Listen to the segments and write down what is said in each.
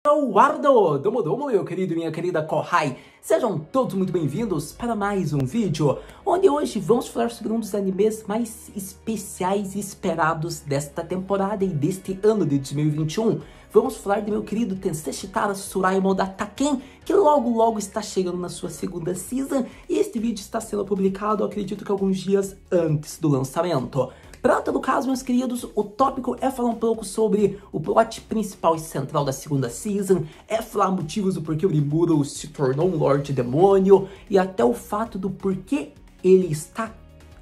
Guardo, domo, meu querido e minha querida Kohai, sejam todos muito bem-vindos para mais um vídeo, onde hoje vamos falar sobre um dos animes mais especiais e esperados desta temporada e deste ano de 2021. Vamos falar do meu querido Tensei Shitara Suraimon da Taken, que logo está chegando na sua segunda season, e este vídeo está sendo publicado, acredito que alguns dias antes do lançamento. Para todo caso, meus queridos, o tópico é falar um pouco sobre o plot principal e central da segunda season, é falar motivos do porquê o Rimuro se tornou um Lorde Demônio, e até o fato do porquê ele está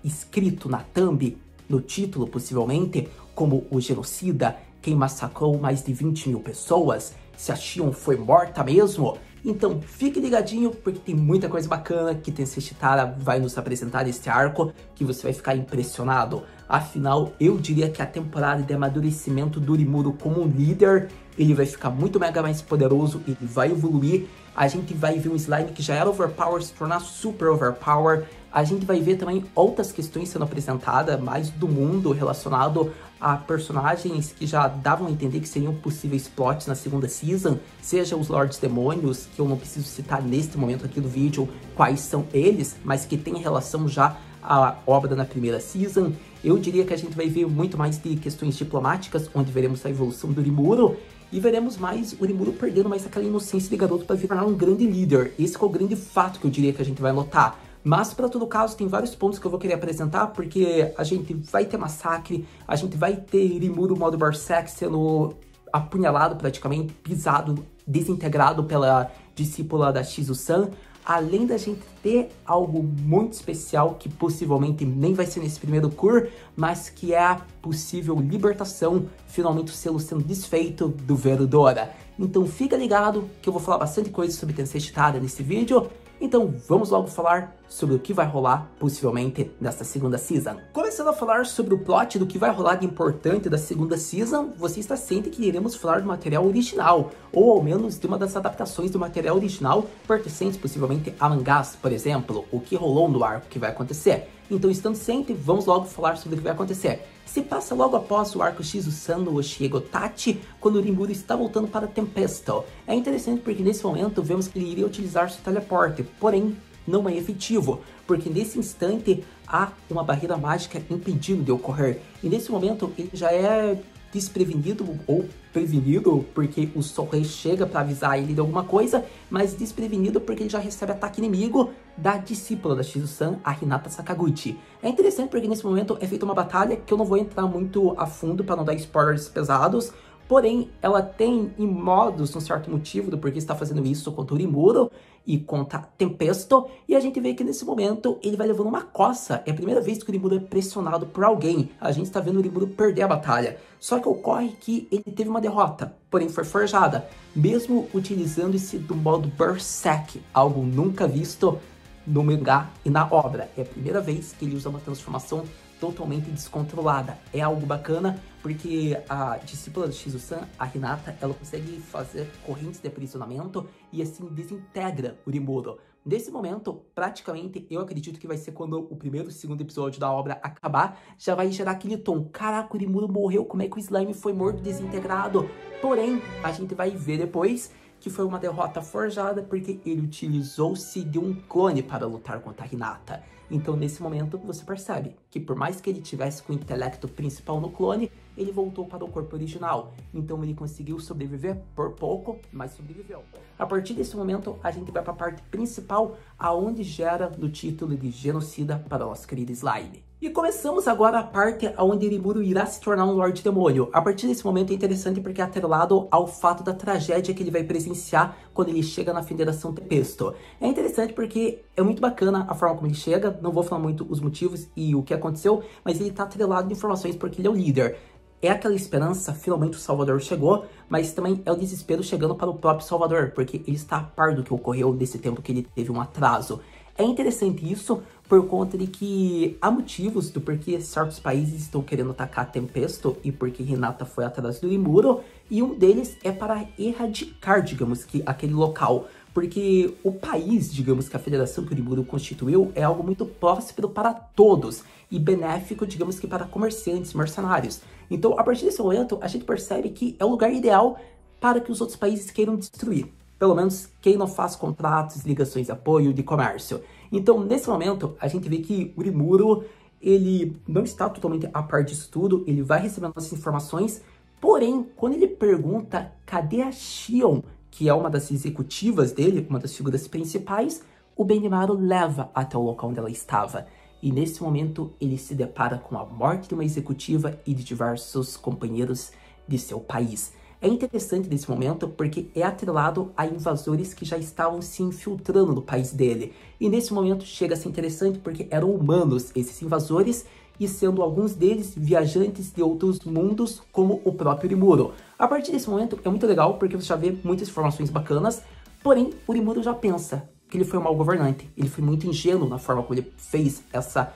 escrito na thumb, no título possivelmente, como o genocida, quem massacrou mais de 20 mil pessoas, se a Shion foi morta mesmo. Então fique ligadinho porque tem muita coisa bacana que Tensei Shitara vai nos apresentar neste arco, que você vai ficar impressionado. Afinal, eu diria que a temporada de amadurecimento do Rimuro como um líder, ele vai ficar muito mega mais poderoso, ele vai evoluir. A gente vai ver um slime que já era overpower se tornar super overpower. A gente vai ver também outras questões sendo apresentadas, mais do mundo relacionado a personagens que já davam a entender que seriam possíveis plots na segunda season, seja os Lords Demônios, que eu não preciso citar neste momento aqui do vídeo quais são eles, mas que tem relação já à obra na primeira season. Eu diria que a gente vai ver muito mais de questões diplomáticas, onde veremos a evolução do Rimuro, e veremos mais o Rimuro perdendo mais aquela inocência de garoto para virar um grande líder. Esse é o grande fato que eu diria que a gente vai notar. Mas, para todo caso, tem vários pontos que eu vou querer apresentar, porque a gente vai ter massacre, a gente vai ter Rimuro modo Berserk sendo apunhalado praticamente, pisado, desintegrado pela discípula da Shizu-san, além da gente ter algo muito especial que possivelmente nem vai ser nesse primeiro cur, mas que é a possível libertação, finalmente o selo sendo desfeito do Verodora. Então fica ligado que eu vou falar bastante coisa sobre Tensei Shitara nesse vídeo. Então vamos logo falar sobre o que vai rolar, possivelmente, nesta segunda season. Começando a falar sobre o plot do que vai rolar de importante da segunda season, você está ciente que iremos falar do material original, ou ao menos de uma das adaptações do material original, pertencentes possivelmente a mangás, por exemplo, o que rolou no arco que vai acontecer. Então, estando ciente, vamos logo falar sobre o que vai acontecer. Se passa logo após o arco Shizu-san no Oshiego-tachi, quando o Rimuro está voltando para Tempesto. É interessante porque nesse momento vemos que ele iria utilizar seu teleporte, porém não é efetivo, porque nesse instante há uma barreira mágica impedindo de ocorrer. E nesse momento ele já é desprevenido ou prevenido porque o Sol-Rei chega para avisar ele de alguma coisa, mas desprevenido porque ele já recebe ataque inimigo da discípula da Shizu-san, a Hinata Sakaguchi. É interessante porque nesse momento é feita uma batalha que eu não vou entrar muito a fundo para não dar spoilers pesados, porém ela tem em modos um certo motivo do porquê está fazendo isso contra o Rimuro e contra Tempesto, e a gente vê que nesse momento ele vai levando uma coça. É a primeira vez que o Rimuro é pressionado por alguém. A gente está vendo o Rimuro perder a batalha. Só que ocorre que ele teve uma derrota, porém foi forjada, mesmo utilizando-se do modo Berserk, algo nunca visto no mangá e na obra. É a primeira vez que ele usa uma transformação totalmente descontrolada. É algo bacana, porque a discípula de Shizu-san, a Hinata, ela consegue fazer correntes de aprisionamento e assim desintegra o Rimuro. Nesse momento, praticamente, eu acredito que vai ser quando o primeiro e segundo episódio da obra acabar, já vai gerar aquele tom, caraca, o Rimuro morreu, como é que o slime foi morto, desintegrado? Porém, a gente vai ver depois que foi uma derrota forjada porque ele utilizou-se de um clone para lutar contra a Hinata. Então nesse momento você percebe que por mais que ele tivesse com o intelecto principal no clone, ele voltou para o corpo original. Então ele conseguiu sobreviver por pouco, mas sobreviveu. A partir desse momento a gente vai para a parte principal, aonde gera no título de genocida para o nosso querido Slime. E começamos agora a parte onde Rimuro irá se tornar um Lorde Demônio. A partir desse momento é interessante porque é atrelado ao fato da tragédia que ele vai presenciar quando ele chega na Federação Tempesto. É interessante porque é muito bacana a forma como ele chega, não vou falar muito os motivos e o que aconteceu, mas ele está atrelado de informações porque ele é o líder. É aquela esperança, finalmente o Salvador chegou, mas também é o desespero chegando para o próprio Salvador, porque ele está a par do que ocorreu nesse tempo que ele teve um atraso. É interessante isso por conta de que há motivos do porquê certos países estão querendo atacar Tempesto e porque Hinata foi atrás do Rimuro, e um deles é para erradicar, digamos que, aquele local. Porque o país, digamos que a federação que o Rimuro constituiu é algo muito próspero para todos e benéfico, digamos que para comerciantes, mercenários. Então, a partir desse momento, a gente percebe que é o lugar ideal para que os outros países queiram destruir. Pelo menos quem não faz contratos, ligações de apoio, de comércio. Então, nesse momento, a gente vê que o Rimuro, ele não está totalmente a par disso tudo, ele vai recebendo essas informações, porém, quando ele pergunta cadê a Xion, que é uma das executivas dele, uma das figuras principais, o Benimaru leva até o local onde ela estava. E nesse momento, ele se depara com a morte de uma executiva e de diversos companheiros de seu país. É interessante nesse momento porque é atrelado a invasores que já estavam se infiltrando no país dele. E nesse momento chega a ser interessante porque eram humanos esses invasores, e sendo alguns deles viajantes de outros mundos, como o próprio Rimuro. A partir desse momento é muito legal porque você já vê muitas informações bacanas, porém o Rimuro já pensa que ele foi um mau governante. Ele foi muito ingênuo na forma como ele fez essa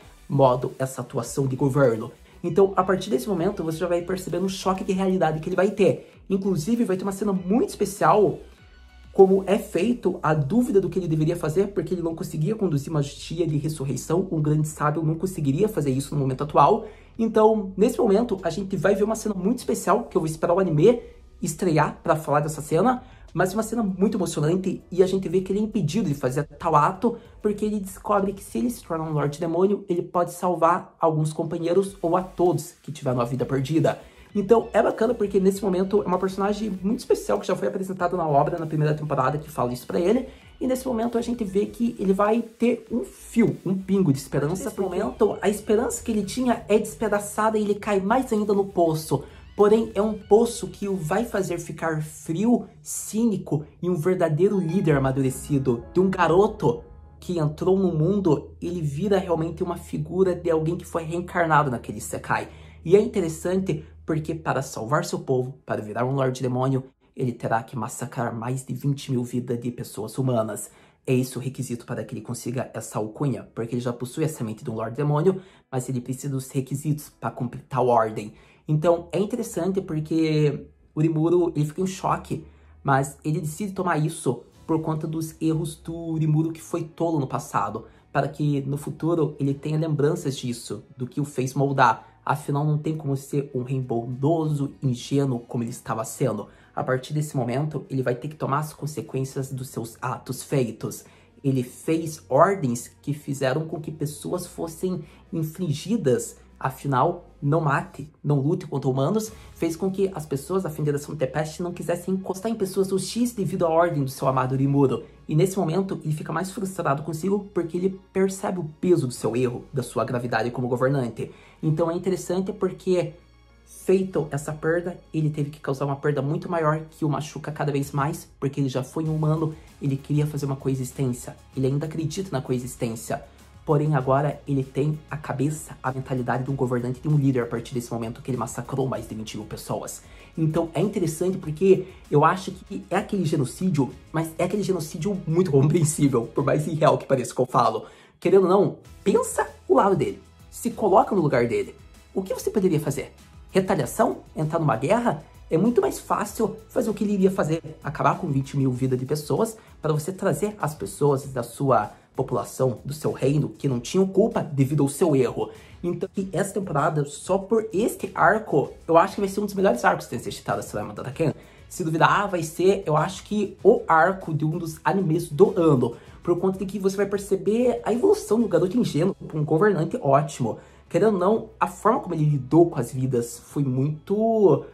atuação de governo. Então, a partir desse momento, você já vai percebendo um choque de realidade que ele vai ter. Inclusive, vai ter uma cena muito especial, como é feito a dúvida do que ele deveria fazer, porque ele não conseguia conduzir uma justiça de ressurreição, um grande sábio não conseguiria fazer isso no momento atual. Então, nesse momento, a gente vai ver uma cena muito especial, que eu vou esperar o anime estrear para falar dessa cena, mas uma cena muito emocionante, e a gente vê que ele é impedido de fazer tal ato, porque ele descobre que se ele se tornar um Lorde Demônio, ele pode salvar alguns companheiros ou a todos que tiveram a vida perdida. Então é bacana porque nesse momento é uma personagem muito especial que já foi apresentada na obra na primeira temporada que fala isso pra ele, e nesse momento a gente vê que ele vai ter um fio, um pingo de esperança. Nesse momento a esperança que ele tinha é despedaçada e ele cai mais ainda no poço. Porém, é um poço que o vai fazer ficar frio, cínico e um verdadeiro líder amadurecido. De um garoto que entrou no mundo, ele vira realmente uma figura de alguém que foi reencarnado naquele Isekai. E é interessante porque para salvar seu povo, para virar um Lorde Demônio, ele terá que massacrar mais de 20 mil vidas de pessoas humanas. É esse o requisito para que ele consiga essa alcunha, porque ele já possui a semente de um Lorde Demônio, mas ele precisa dos requisitos para cumprir tal ordem. Então é interessante porque o Rimuro ele fica em choque, mas ele decide tomar isso por conta dos erros do Rimuro que foi tolo no passado, para que no futuro ele tenha lembranças disso, do que o fez moldar. Afinal, não tem como ser um rei bondoso, ingênuo como ele estava sendo. A partir desse momento, ele vai ter que tomar as consequências dos seus atos feitos. Ele fez ordens que fizeram com que pessoas fossem infligidas. Afinal, não mate, não lute contra humanos, fez com que as pessoas da Federação Tempest não quisessem encostar em pessoas hostis devido à ordem do seu amado Rimuro. E nesse momento, ele fica mais frustrado consigo porque ele percebe o peso do seu erro, da sua gravidade como governante. Então é interessante porque, feito essa perda, ele teve que causar uma perda muito maior que o machuca cada vez mais, porque ele já foi um humano, ele queria fazer uma coexistência, ele ainda acredita na coexistência. Porém, agora ele tem a cabeça, a mentalidade de um governante, de um líder a partir desse momento que ele massacrou mais de 20 mil pessoas. Então é interessante porque eu acho que é aquele genocídio, mas é aquele genocídio muito compreensível, por mais irreal que pareça que eu falo. Querendo ou não, pensa o lado dele, se coloca no lugar dele. O que você poderia fazer? Retaliação? Entrar numa guerra? É muito mais fácil fazer o que ele iria fazer, acabar com 20 mil vidas de pessoas, para você trazer as pessoas da sua população, do seu reino, que não tinham culpa devido ao seu erro. Então, essa temporada, só por este arco, eu acho que vai ser um dos melhores arcos que tem sido citado essa Lema Dataken. Se duvidar, vai ser, eu acho que o arco de um dos animes do ano, por conta de que você vai perceber a evolução do garoto ingênuo para um governante ótimo. Querendo ou não, a forma como ele lidou com as vidas foi muito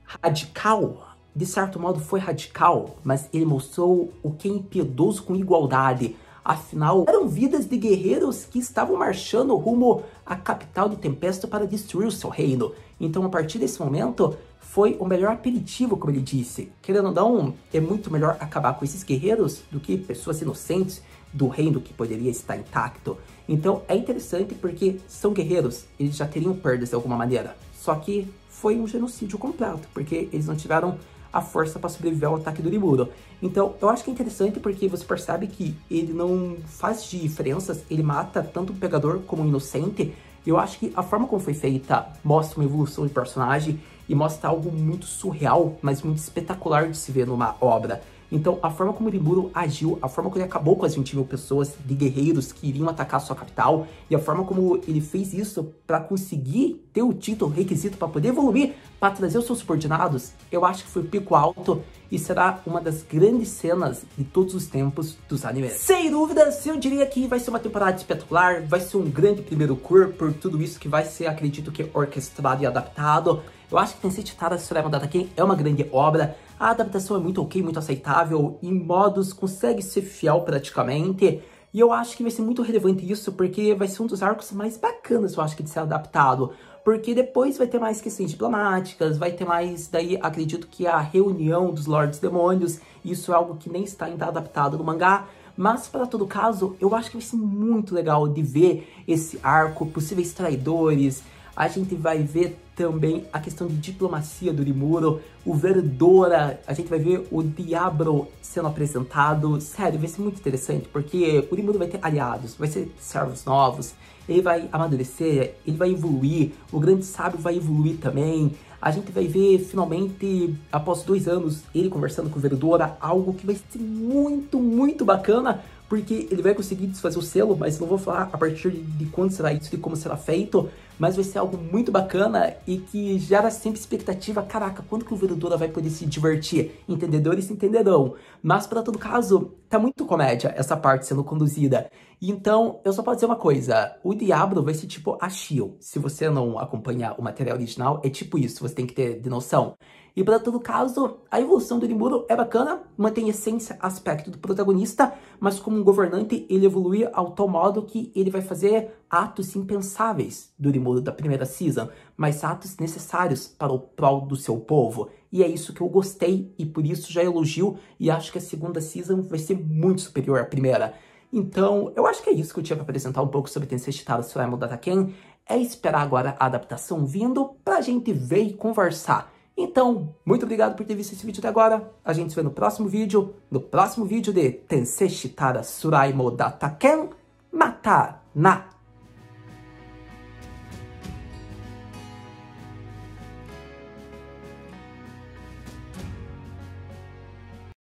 radical. De certo modo foi radical, mas ele mostrou o que é impiedoso com igualdade. Afinal, eram vidas de guerreiros que estavam marchando rumo à capital de Tempesta para destruir o seu reino. Então, a partir desse momento, foi o melhor aperitivo, como ele disse. Querendo ou não, é muito melhor acabar com esses guerreiros do que pessoas inocentes do reino que poderia estar intacto. Então, é interessante porque são guerreiros, eles já teriam perdas de alguma maneira. Só que foi um genocídio completo, porque eles não tiveram a força para sobreviver ao ataque do Rimuro. Então, eu acho que é interessante porque você percebe que ele não faz diferenças, ele mata tanto o pegador como o inocente. Eu acho que a forma como foi feita mostra uma evolução de personagem e mostra algo muito surreal, mas muito espetacular de se ver numa obra. Então, a forma como o Rimuro agiu, a forma como ele acabou com as 20 mil pessoas de guerreiros que iriam atacar sua capital, e a forma como ele fez isso para conseguir ter o título requisito para poder evoluir, para trazer os seus subordinados, eu acho que foi pico alto e será uma das grandes cenas de todos os tempos dos animes. Sem dúvidas, eu diria que vai ser uma temporada espetacular, vai ser um grande primeiro cur por tudo isso que vai ser, acredito que, orquestrado e adaptado. Eu acho que Tensei Chitara Tsurayama Dataken é uma grande obra, a adaptação é muito ok, muito aceitável, em modos consegue ser fiel praticamente, e eu acho que vai ser muito relevante isso, porque vai ser um dos arcos mais bacanas, eu acho, de ser adaptado. Porque depois vai ter mais questões diplomáticas, vai ter mais, daí acredito que a reunião dos Lordes Demônios, isso é algo que nem está ainda adaptado no mangá. Mas, para todo caso, eu acho que vai ser muito legal de ver esse arco, possíveis traidores. A gente vai ver também a questão de diplomacia do Rimuro, o Verdora, a gente vai ver o Diablo sendo apresentado. Sério, vai ser muito interessante, porque o Rimuro vai ter aliados, vai ser servos novos, ele vai amadurecer, ele vai evoluir, o Grande Sábio vai evoluir também. A gente vai ver, finalmente, após 2 anos, ele conversando com o Verdora, algo que vai ser muito, muito bacana, porque ele vai conseguir desfazer o selo, mas não vou falar a partir de quando será isso e como será feito, mas vai ser algo muito bacana e que gera sempre expectativa. Caraca, quando que o Verdora vai poder se divertir? Entendedores entenderão. Mas, para todo caso, tá muito comédia essa parte sendo conduzida. Então, eu só posso dizer uma coisa, o Diablo vai ser tipo a Shio. Se você não acompanhar o material original, é tipo isso, você tem que ter de noção. E para todo caso, a evolução do Rimuro é bacana, mantém essência, aspecto do protagonista, mas como um governante, ele evolui ao tal modo que ele vai fazer atos impensáveis do Rimuro da primeira season, mas atos necessários para o prol do seu povo. E é isso que eu gostei, e por isso já elogio, e acho que a segunda season vai ser muito superior à primeira. Então, eu acho que é isso que eu tinha para apresentar um pouco sobre Tensei Chitara Tsurayama Dataken. É esperar agora a adaptação vindo pra gente ver e conversar. Então, muito obrigado por ter visto esse vídeo até agora. A gente se vê no próximo vídeo de Tensei Chitara Tsurayama Dataken. Mata na